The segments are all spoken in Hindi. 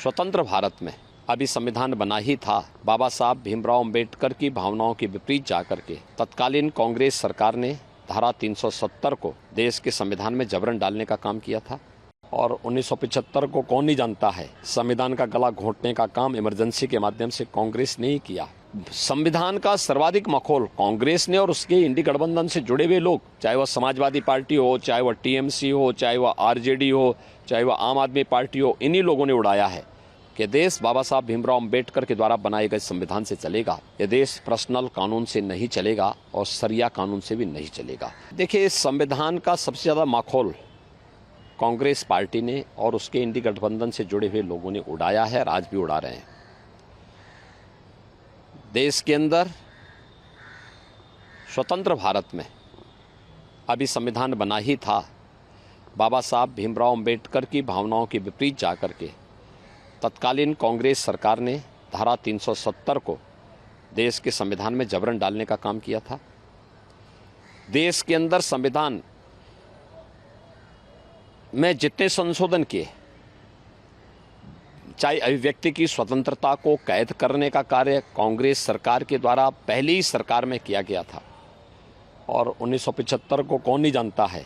स्वतंत्र भारत में अभी संविधान बना ही था, बाबा साहब भीमराव अंबेडकर की भावनाओं के विपरीत जाकर के तत्कालीन कांग्रेस सरकार ने धारा 370 को देश के संविधान में जबरन डालने का काम किया था। और 1975 को कौन नहीं जानता है, संविधान का गला घोंटने का काम इमरजेंसी के माध्यम से कांग्रेस ने ही किया। संविधान का सर्वाधिक मखौल कांग्रेस ने और उसके इंडी गठबंधन से जुड़े हुए लोग, चाहे वह समाजवादी पार्टी हो, चाहे वह टीएमसी हो, चाहे वह आरजेडी हो, चाहे वह आम आदमी पार्टी हो, इन्हीं लोगों ने उड़ाया है कि देश बाबा साहब भीमराव अंबेडकर के द्वारा बनाए गए संविधान से चलेगा। ये देश पर्सनल कानून से नहीं चलेगा और सरिया कानून से भी नहीं चलेगा। देखिए, इस संविधान का सबसे ज़्यादा माखौल कांग्रेस पार्टी ने और उसके इंडी गठबंधन से जुड़े हुए लोगों ने उड़ाया है और आज भी उड़ा रहे हैं। देश के अंदर स्वतंत्र भारत में अभी संविधान बना ही था, बाबा साहब भीमराव अंबेडकर की भावनाओं के विपरीत जाकर के तत्कालीन कांग्रेस सरकार ने धारा 370 को देश के संविधान में जबरन डालने का काम किया था। देश के अंदर संविधान में जितने संशोधन किए, चाहे अभिव्यक्ति की स्वतंत्रता को कैद करने का कार्य कांग्रेस सरकार के द्वारा पहली सरकार में किया गया था। और 1975 को कौन नहीं जानता है,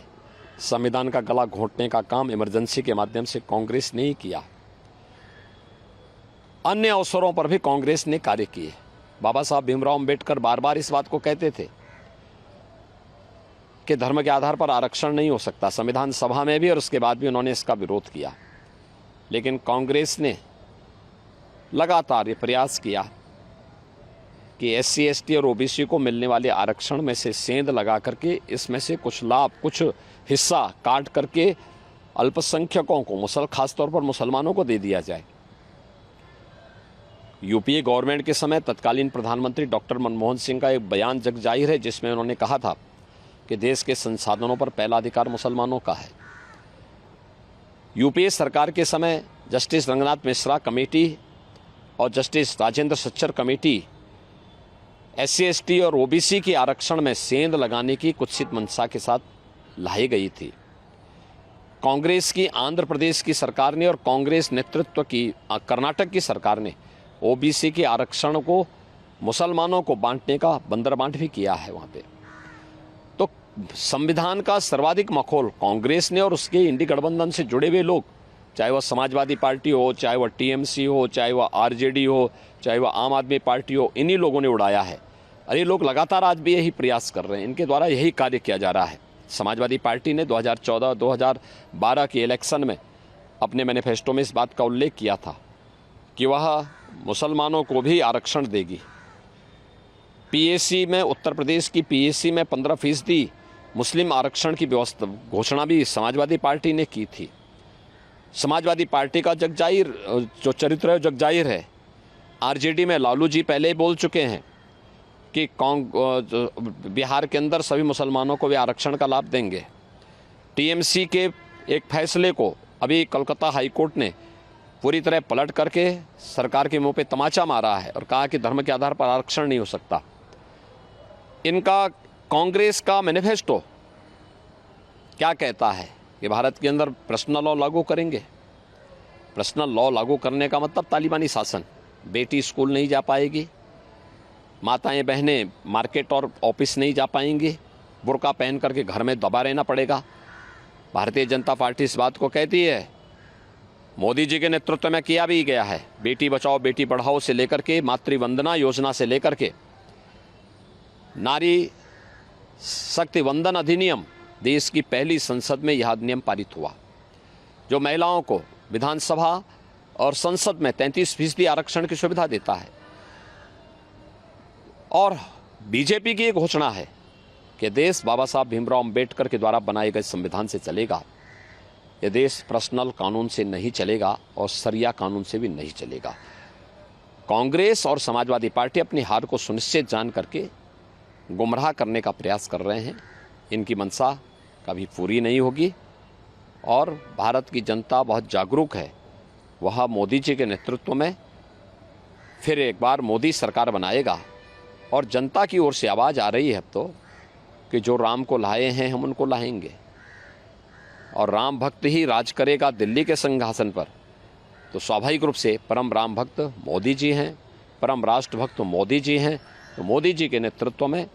संविधान का गला घोंटने का काम इमरजेंसी के माध्यम से कांग्रेस ने ही किया। अन्य अवसरों पर भी कांग्रेस ने कार्य किए। बाबा साहब भीमराव अंबेडकर बार बार इस बात को कहते थे कि धर्म के आधार पर आरक्षण नहीं हो सकता, संविधान सभा में भी और उसके बाद भी उन्होंने इसका विरोध किया। लेकिन कांग्रेस ने लगातार ये प्रयास किया कि एससी एसटी और ओबीसी को मिलने वाले आरक्षण में से सेंध लगा करके इसमें से कुछ लाभ, कुछ हिस्सा काट करके अल्पसंख्यकों को, खासतौर पर मुसलमानों को दे दिया जाए। यूपीए गवर्नमेंट के समय तत्कालीन प्रधानमंत्री डॉक्टर मनमोहन सिंह का एक बयान जग जाहिर है, जिसमें उन्होंने कहा था कि देश के संसाधनों पर पहला अधिकार मुसलमानों का है। यूपीए सरकार के समय जस्टिस रंगनाथ मिश्रा कमेटी और justice Rajendra Sachar committee SC ST और ओबीसी के आरक्षण में सेंध लगाने की कुत्सित मंशा के साथ लाई गई थी। कांग्रेस की आंध्र प्रदेश की सरकार ने और कांग्रेस नेतृत्व की कर्नाटक की सरकार ने ओबीसी के आरक्षण को मुसलमानों को बांटने का बंदरबांट भी किया है वहाँ पे। तो संविधान का सर्वाधिक मखौल कांग्रेस ने और उसके इंडी गठबंधन से जुड़े हुए लोग, चाहे वह समाजवादी पार्टी हो, चाहे वह टीएमसी हो, चाहे वह आरजेडी हो, चाहे वह आम आदमी पार्टी हो, इन्हीं लोगों ने उड़ाया है। और ये लोग लगातार आज भी यही प्रयास कर रहे हैं, इनके द्वारा यही कार्य किया जा रहा है। समाजवादी पार्टी ने 2014-2012 के इलेक्शन में अपने मैनिफेस्टो में इस बात का उल्लेख किया था कि वह मुसलमानों को भी आरक्षण देगी। पीएससी में, उत्तर प्रदेश की पीएससी में 15% मुस्लिम आरक्षण की व्यवस्था घोषणा भी समाजवादी पार्टी ने की थी। समाजवादी पार्टी का जगजाहिर जो चरित्र है, जगजाहिर है। आरजेडी में लालू जी पहले ही बोल चुके हैं कि बिहार के अंदर सभी मुसलमानों को वे आरक्षण का लाभ देंगे। टीएमसी के एक फैसले को अभी कलकत्ता हाईकोर्ट ने पूरी तरह पलट करके सरकार के मुंह पे तमाचा मारा है और कहा कि धर्म के आधार पर आरक्षण नहीं हो सकता। इनका कांग्रेस का मैनिफेस्टो क्या कहता है कि भारत के अंदर पर्सनल लॉ लागू करेंगे। पर्सनल लॉ लागू करने का मतलब तालिबानी शासन। बेटी स्कूल नहीं जा पाएगी, माताएं बहनें मार्केट और ऑफिस नहीं जा पाएंगी, बुर्का पहन करके घर में दबा रहना पड़ेगा। भारतीय जनता पार्टी इस बात को कहती है, मोदी जी के नेतृत्व में किया भी गया है। बेटी बचाओ बेटी पढ़ाओ से लेकर के मातृवंदना योजना से लेकर के नारी शक्ति वंदन अधिनियम, देश की पहली संसद में यह अधिनियम पारित हुआ जो महिलाओं को विधानसभा और संसद में 33% आरक्षण की सुविधा देता है। और बीजेपी की एक घोषणा है कि देश बाबा साहब भीमराव अंबेडकर के द्वारा बनाए गए संविधान से चलेगा। यह देश पर्सनल कानून से नहीं चलेगा और सरिया कानून से भी नहीं चलेगा। कांग्रेस और समाजवादी पार्टी अपनी हार को सुनिश्चित जान करके गुमराह करने का प्रयास कर रहे हैं। इनकी मंशा कभी पूरी नहीं होगी और भारत की जनता बहुत जागरूक है। वह मोदी जी के नेतृत्व में फिर एक बार मोदी सरकार बनाएगा और जनता की ओर से आवाज़ आ रही है अब तो कि जो राम को लाए हैं हम उनको लाएंगे और राम भक्त ही राज करेगा दिल्ली के सिंहासन पर। तो स्वाभाविक रूप से परम राम भक्त मोदी जी हैं, परम राष्ट्र भक्त मोदी जी हैं। तो मोदी जी के नेतृत्व में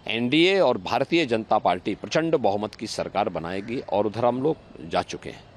एनडीए और भारतीय जनता पार्टी प्रचंड बहुमत की सरकार बनाएगी और उधर हम लोग जा चुके हैं।